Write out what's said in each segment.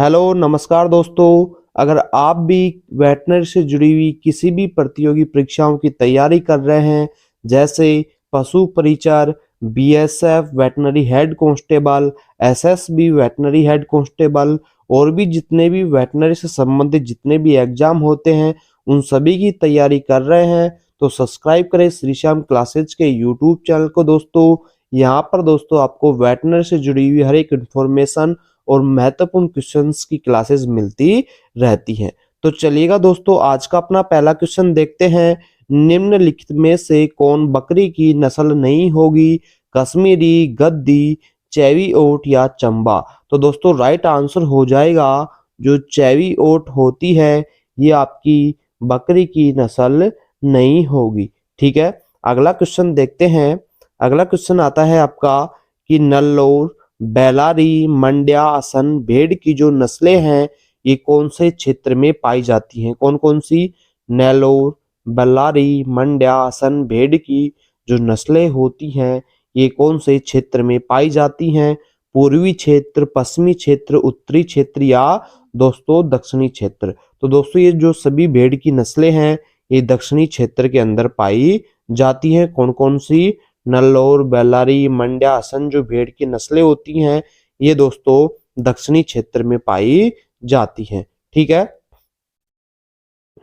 Hello नमस्कार दोस्तों। अगर आप भी वेटनरी से जुड़ी हुई किसी भी प्रतियोगी परीक्षाओं की तैयारी कर रहे हैं, जैसे पशु परिचर, BSF veterinary head constable, SSB veterinary head constable और भी जितने भी वेटनरी से संबंधित जितने भी एग्जाम होते हैं उन सभी की तैयारी कर रहे हैं, तो सब्सक्राइब करें श्री श्याम क्लासेज के यूट्यूब चैनल को। दोस्तों यहाँ पर दोस्तों आपको वेटनरी से जुड़ी हुई हर एक इन्फॉर्मेशन और महत्वपूर्ण क्वेश्चंस की क्लासेस मिलती रहती हैं। तो चलिएगा दोस्तों, आज का अपना पहला क्वेश्चन देखते हैं। निम्नलिखित में से कौन बकरी की नस्ल नहीं होगी? कश्मीरी, गद्दी, चैवी ओट या चंबा? तो दोस्तों राइट आंसर हो जाएगा जो चैवी ओट होती है, ये आपकी बकरी की नस्ल नहीं होगी। ठीक है, अगला क्वेश्चन देखते हैं। अगला क्वेश्चन आता है आपका कि नल्लोर, बेलारी, मंड्या, असन भेड़ की जो नस्लें हैं ये कौन से क्षेत्र में पाई जाती हैं? कौन कौन सी? नेलोर, बेलारी, मंड्या, असन भेड़ की जो नस्लें होती हैं ये कौन से क्षेत्र में पाई जाती हैं? पूर्वी क्षेत्र, पश्चिमी क्षेत्र, उत्तरी क्षेत्र या दोस्तों दक्षिणी क्षेत्र? तो दोस्तों ये जो सभी भेड़ की नस्लें हैं ये दक्षिणी क्षेत्र के अंदर पाई जाती हैं। कौन कौन सी? नल्लोर, बेल्लारी, मंड्या, असन जो भेड़ की नस्लें होती हैं ये दोस्तों दक्षिणी क्षेत्र में पाई जाती हैं। ठीक है,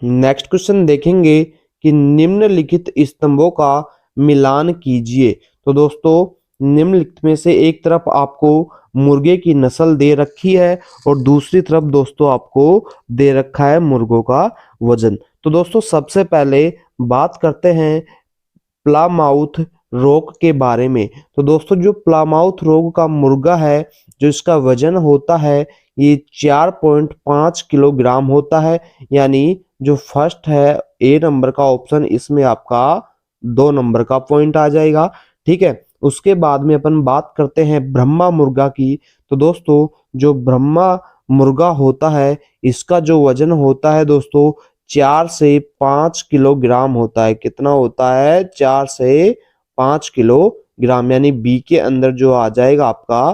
नेक्स्ट क्वेश्चन देखेंगे कि निम्नलिखित स्तंभों का मिलान कीजिए। तो दोस्तों निम्नलिखित में से एक तरफ आपको मुर्गे की नस्ल दे रखी है और दूसरी तरफ दोस्तों आपको दे रखा है मुर्गों का वजन। तो दोस्तों सबसे पहले बात करते हैं प्लामाउथ रोग के बारे में। तो दोस्तों जो प्लामाउथ रोग का मुर्गा है, जो इसका वजन होता है ये 4.5 किलोग्राम होता है। यानी जो फर्स्ट है ए नंबर का ऑप्शन, इसमें आपका 2 नंबर का पॉइंट आ जाएगा। ठीक है, उसके बाद में अपन बात करते हैं ब्रह्मा मुर्गा की। तो दोस्तों जो ब्रह्मा मुर्गा होता है इसका जो वजन होता है दोस्तों 4 से 5 किलोग्राम होता है। कितना होता है? 4 से 5 किलोग्राम, यानी बी के अंदर जो आ जाएगा आपका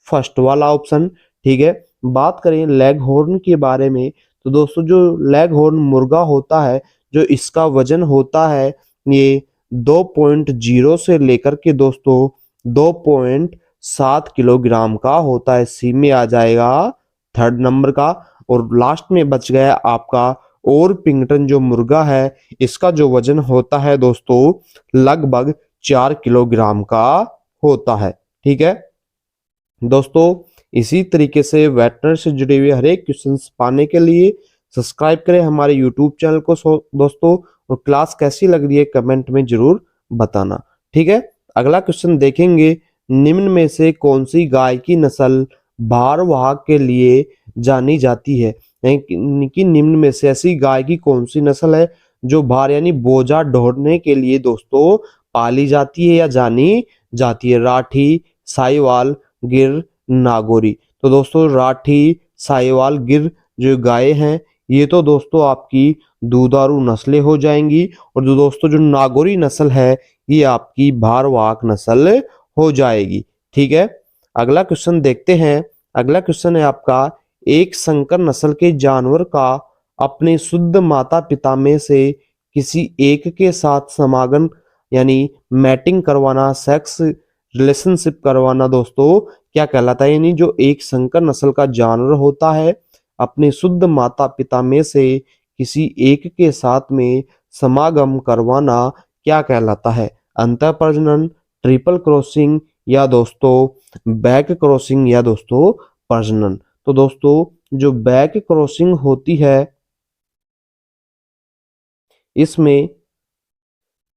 फर्स्ट वाला ऑप्शन। ठीक है, बात करें लेग हॉर्न के बारे में। तो दोस्तों जो लेग हॉर्न मुर्गा होता है, जो इसका वजन होता है ये 2.0 से लेकर के दोस्तों 2.7 किलोग्राम का होता है। सी में आ जाएगा थर्ड नंबर का। और लास्ट में बच गया आपका और पिंगटन जो मुर्गा है, इसका जो वजन होता है दोस्तों लगभग 4 किलोग्राम का होता है। ठीक है दोस्तों, इसी तरीके से वेटनरी से जुड़े हुए हर एक क्वेश्चन पाने के लिए सब्सक्राइब करें हमारे यूट्यूब चैनल को दोस्तों। और क्लास कैसी लग रही है कमेंट में जरूर बताना। ठीक है, अगला क्वेश्चन देखेंगे। निम्न में से कौन सी गाय की नस्ल भारवाहक के लिए जानी जाती है? यानी कि निम्न में से ऐसी गाय की कौन सी नस्ल है जो भार यानी बोझा ढोने के लिए दोस्तों पाली जाती है या जानी जाती है? राठी, साहिवाल, गिर, नागौरी? तो दोस्तों राठी, साहिवाल, गिर जो गाय हैं ये तो दोस्तों आपकी दुधारू नस्लें हो जाएंगी। और जो दोस्तों जो नागौरी नस्ल है ये आपकी भारवाहक नस्ल हो जाएगी। ठीक है, अगला क्वेश्चन देखते हैं। अगला क्वेश्चन है आपका एक संकर नस्ल के जानवर का अपने शुद्ध माता पिता में से किसी एक के साथ समागम यानी मैटिंग करवाना, सेक्स रिलेशनशिप करवाना दोस्तों क्या कहलाता है? यानी जो एक संकर नस्ल का जानवर होता है अपने शुद्ध माता पिता में से किसी एक के साथ में समागम करवाना क्या कहलाता है? अंतः प्रजनन, ट्रिपल क्रॉसिंग या दोस्तों बैक क्रॉसिंग या दोस्तों प्रजनन? तो दोस्तों जो बैक क्रॉसिंग होती है इसमें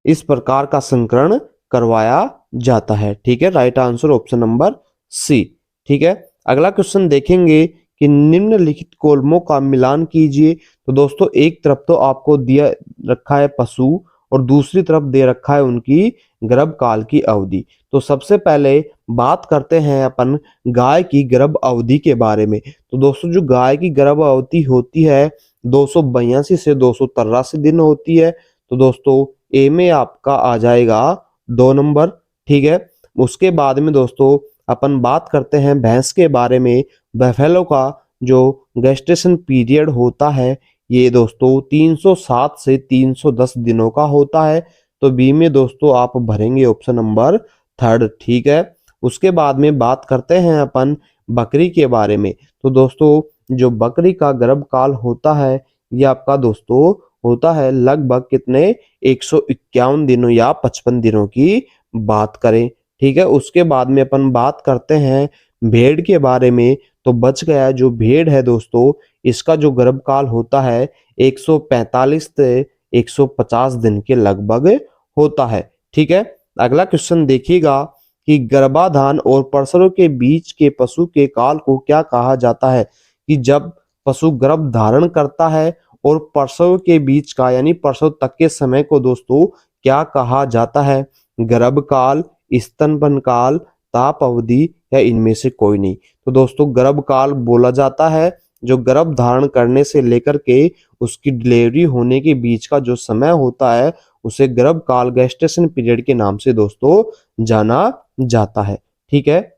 इस प्रकार का संकरण करवाया जाता है। ठीक है, right answer option number C. ठीक है, अगला क्वेश्चन देखेंगे कि निम्नलिखित कॉलमों का मिलान कीजिए। तो दोस्तों एक तरफ तो आपको दिया रखा है पशु और दूसरी तरफ दे रखा है उनकी गर्भकाल की अवधि। तो सबसे पहले बात करते हैं अपन गाय की गर्भ अवधि के बारे में। तो दोस्तों जो गाय की गर्भ अवधि होती है 282 से 283 दिन होती है। तो दोस्तों ए में आपका आ जाएगा 2 नंबर। ठीक है, उसके बाद में दोस्तों अपन बात करते हैं भैंस के बारे में। बफेलो का जो गेस्टेशन पीरियड होता है ये दोस्तों 307 से 310 दिनों का होता है। तो बी में दोस्तों आप भरेंगे ऑप्शन नंबर थर्ड, ठीक है। उसके बाद में बात करते हैं अपन बकरी के बारे में। तो दोस्तों जो बकरी का गर्भकाल होता है ये आपका दोस्तों होता है लगभग कितने 151 दिनों या 55 दिनों की बात करें, ठीक है। उसके बाद में अपन बात करते हैं भेड़ के बारे में। तो बच गया जो भेड़ है दोस्तों इसका जो गर्भकाल होता है 145 से 150 दिन के लगभग होता है, ठीक है। अगला क्वेश्चन देखिएगा कि गर्भाधान और प्रसव के बीच के पशु के काल को क्या कहा जाता है। कि जब पशु गर्भ धारण करता है और प्रसव के बीच का यानी प्रसव तक के समय को दोस्तों क्या कहा जाता है। गर्भकाल, स्तनपान काल, ताप अवधि या इनमें से कोई नहीं। तो दोस्तों गर्भकाल बोला जाता है जो गर्भ धारण करने से लेकर के उसकी डिलीवरी होने के बीच का जो समय होता है उसे गर्भकाल गेस्टेशन पीरियड के नाम से दोस्तों जाना जाता है, ठीक है।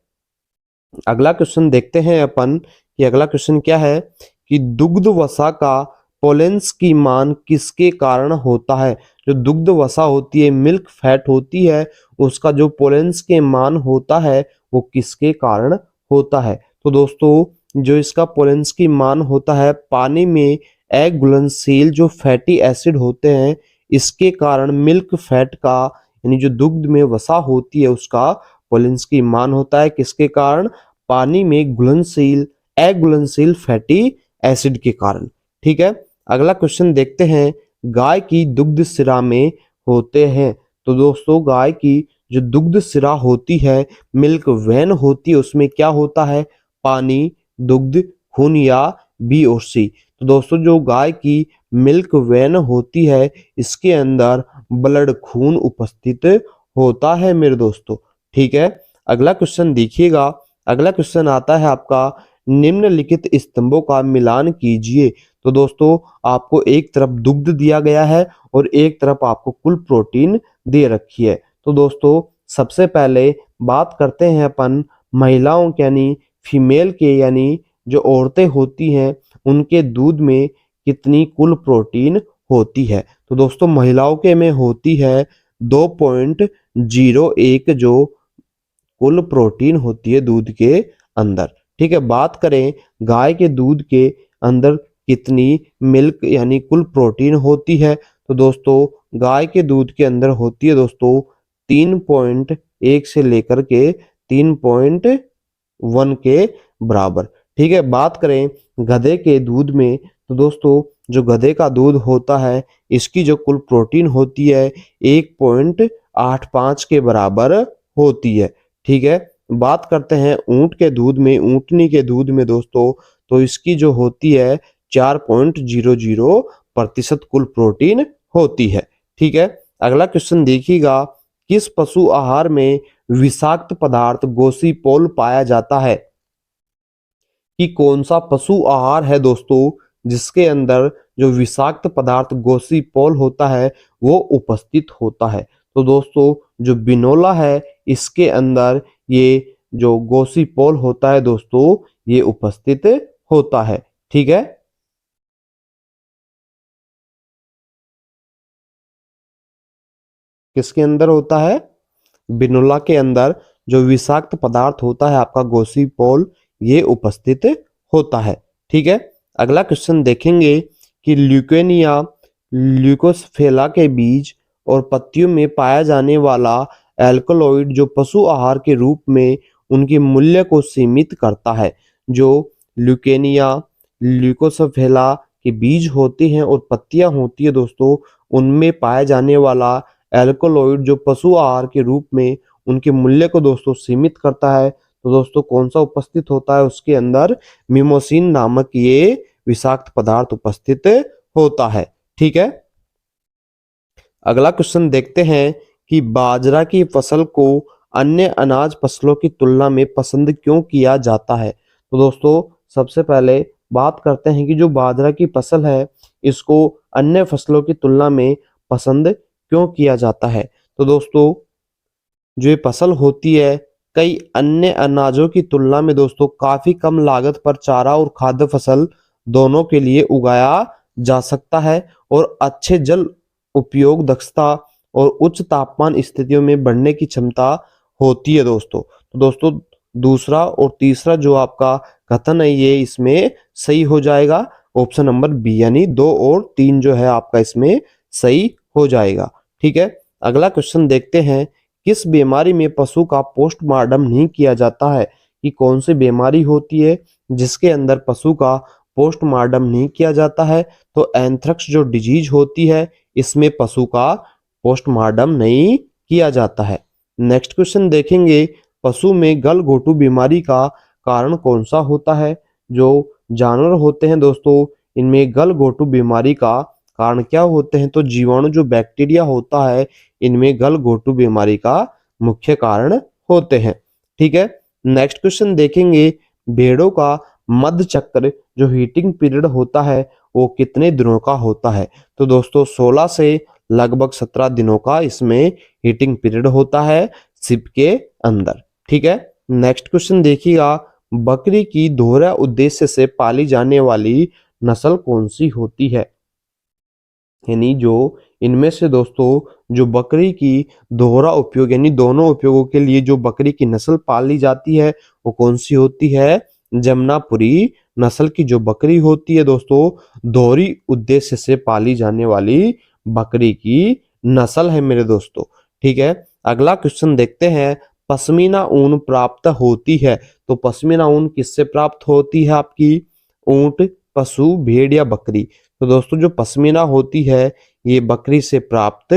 अगला क्वेश्चन देखते हैं अपन कि अगला क्वेश्चन क्या है कि दुग्ध वसा का पोलेंस की मान किसके कारण होता है। जो दुग्ध वसा होती है, मिल्क फैट होती है, उसका जो पोलेंस के मान होता है वो किसके कारण होता है। तो दोस्तों जो इसका पोलेंस की मान होता है पानी में एग घुलनशील जो फैटी एसिड होते हैं इसके कारण मिल्क फैट का यानी जो दुग्ध में वसा होती है उसका पोलेंस की मान होता है किसके कारण, पानी में घुलनशील एग घुलनशील फैटी एसिड के कारण, ठीक है। अगला क्वेश्चन देखते हैं गाय की दुग्ध शिरा में होते हैं। तो दोस्तों गाय की जो दुग्ध शिरा होती है मिल्क वेन होती है उसमें क्या होता है पानी, दुग्ध, खून या बी और सी। तो दोस्तों जो गाय की मिल्क वेन होती है इसके अंदर ब्लड खून उपस्थित होता है मेरे दोस्तों, ठीक है। अगला क्वेश्चन देखिएगा। अगला क्वेश्चन आता है आपका निम्नलिखित स्तंभों का मिलान कीजिए। तो दोस्तों आपको एक तरफ दुग्ध दिया गया है और एक तरफ आपको कुल प्रोटीन दे रखी है। तो दोस्तों सबसे पहले बात करते हैं अपन महिलाओं के यानी फीमेल के यानी जो औरतें होती हैं उनके दूध में कितनी कुल प्रोटीन होती है। तो दोस्तों महिलाओं के में होती है 2.01 जो कुल प्रोटीन होती है दूध के अंदर, ठीक है। बात करें गाय के दूध के अंदर कितनी मिल्क यानी कुल प्रोटीन होती है। तो दोस्तों गाय के दूध के अंदर होती है दोस्तों 3.1 से लेकर के 3.1 के बराबर, ठीक है। बात करें गधे के दूध में तो दोस्तों जो गधे का दूध होता है इसकी जो कुल प्रोटीन होती है 1.85 के बराबर होती है, ठीक है। बात करते हैं ऊंट के दूध में, ऊंटनी के दूध में दोस्तों तो इसकी जो होती है 4.00% कुल प्रोटीन होती है, ठीक है। अगला क्वेश्चन देखिएगा किस पशु आहार में विषाक्त पदार्थ गोसीपोल पाया जाता है। कि कौन सा पशु आहार है दोस्तों जिसके अंदर जो विषाक्त पदार्थ गोसीपोल होता है वो उपस्थित होता है। तो दोस्तों जो बिनोला है इसके अंदर ये जो गोसीपोल होता है दोस्तों ये उपस्थित होता है, ठीक है। किसके अंदर होता है, बिनोला के अंदर जो विषाक्त पदार्थ होता है आपका गोसीपोल ये उपस्थित होता है, ठीक है। अगला क्वेश्चन देखेंगे कि ल्यूकेनिया ल्यूकोस्फेला के बीज और पत्तियों में पाया जाने वाला एल्कलॉइड जो पशु आहार के रूप में उनके मूल्य को सीमित करता है। जो ल्यूकेनिया ल्यूकोस्फेला के बीज होते हैं और पत्तियां होती है दोस्तों उनमें पाया जाने वाला एल्कलॉइड जो पशु आहार के रूप में उनके मूल्य को दोस्तों सीमित करता है। तो दोस्तों कौन सा उपस्थित होता है उसके अंदर मिमोसिन नामक ये विषाक्त पदार्थ उपस्थित होता है, ठीक है। अगला क्वेश्चन देखते हैं कि बाजरा की फसल को अन्य अनाज फसलों की तुलना में पसंद क्यों किया जाता है। तो दोस्तों सबसे पहले बात करते हैं कि जो बाजरा की फसल है इसको अन्य फसलों की तुलना में पसंद क्यों किया जाता है। तो दोस्तों जो ये फसल होती है कई अन्य अनाजों की तुलना में दोस्तों काफी कम लागत पर चारा और खाद्य फसल दोनों के लिए उगाया जा सकता है और अच्छे जल उपयोग दक्षता और उच्च तापमान स्थितियों में बढ़ने की क्षमता होती है दोस्तों। तो दोस्तों दूसरा और तीसरा जो आपका कथन है ये इसमें सही हो जाएगा। ऑप्शन नंबर बी यानी 2 और 3 जो है आपका इसमें सही हो जाएगा। ठीक है, अगला क्वेश्चन देखते हैं। किस बीमारी में पशु का पोस्टमार्टम नहीं किया जाता है? कि कौन सी बीमारी होती है जिसके अंदर पशु का पोस्टमार्टम नहीं किया जाता है? तो एंथ्रेक्स जो डिजीज होती है इसमें पशु का पोस्टमार्टम नहीं किया जाता है। नेक्स्ट क्वेश्चन देखेंगे, पशु में गलघोटू बीमारी का कारण कौन सा होता है? जो जानवर होते हैं दोस्तों इनमें गलघोटू बीमारी का कारण क्या होते हैं? तो जीवाणु जो बैक्टीरिया होता है इनमें गलघोटू बीमारी का मुख्य कारण होते हैं। ठीक है, नेक्स्ट क्वेश्चन देखेंगे, भेड़ों का मध्य चक्र जो हीटिंग पीरियड होता है वो कितने दिनों का होता है? तो दोस्तों 16 से लगभग 17 दिनों का इसमें हीटिंग पीरियड होता है सिप के अंदर। ठीक है, नेक्स्ट क्वेश्चन देखिएगा, बकरी की दोहरा उद्देश्य से पाली जाने वाली नस्ल कौन सी होती है? यानी जो इनमें से दोस्तों जो बकरी की दोहरा उपयोग यानी दोनों उपयोगों के लिए जो बकरी की नस्ल पाली जाती है वो कौन सी होती है? जमनापुरी नस्ल की जो बकरी होती है दोस्तों दोहरी उद्देश्य से पाली जाने वाली बकरी की नस्ल है मेरे दोस्तों। ठीक है, अगला क्वेश्चन देखते हैं, पश्मीना ऊन प्राप्त होती है। तो पश्मीना ऊन किससे प्राप्त होती है आपकी? ऊंट, पशु, भेड़ या बकरी? तो दोस्तों जो पश्मीना होती है ये बकरी से प्राप्त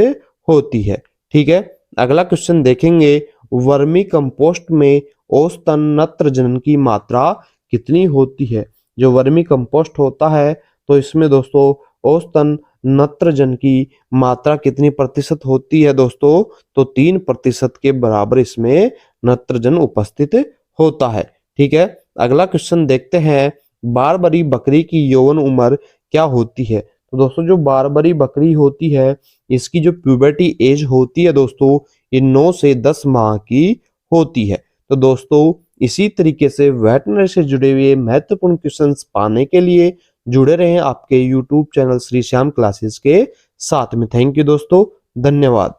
होती है। ठीक है, अगला क्वेश्चन देखेंगे, वर्मी कंपोस्ट में औसतन नत्रजन की मात्रा कितनी होती है? जो वर्मी कंपोस्ट होता है तो इसमें दोस्तों औसतन नत्रजन की मात्रा कितनी प्रतिशत होती है दोस्तों? तो 3% के बराबर इसमें नत्रजन उपस्थित होता है। ठीक है, अगला क्वेश्चन देखते हैं, बारबरी बकरी की यौवन उम्र क्या होती है? तो दोस्तों जो बारबरी बकरी होती है इसकी जो प्यूबर्टी एज होती है दोस्तों ये 9 से 10 माह की होती है। तो दोस्तों इसी तरीके से वेटनरी से जुड़े हुए महत्वपूर्ण क्वेश्चंस पाने के लिए जुड़े रहें आपके YouTube channel Shri Shyam classes के साथ में। थैंक यू दोस्तों, धन्यवाद।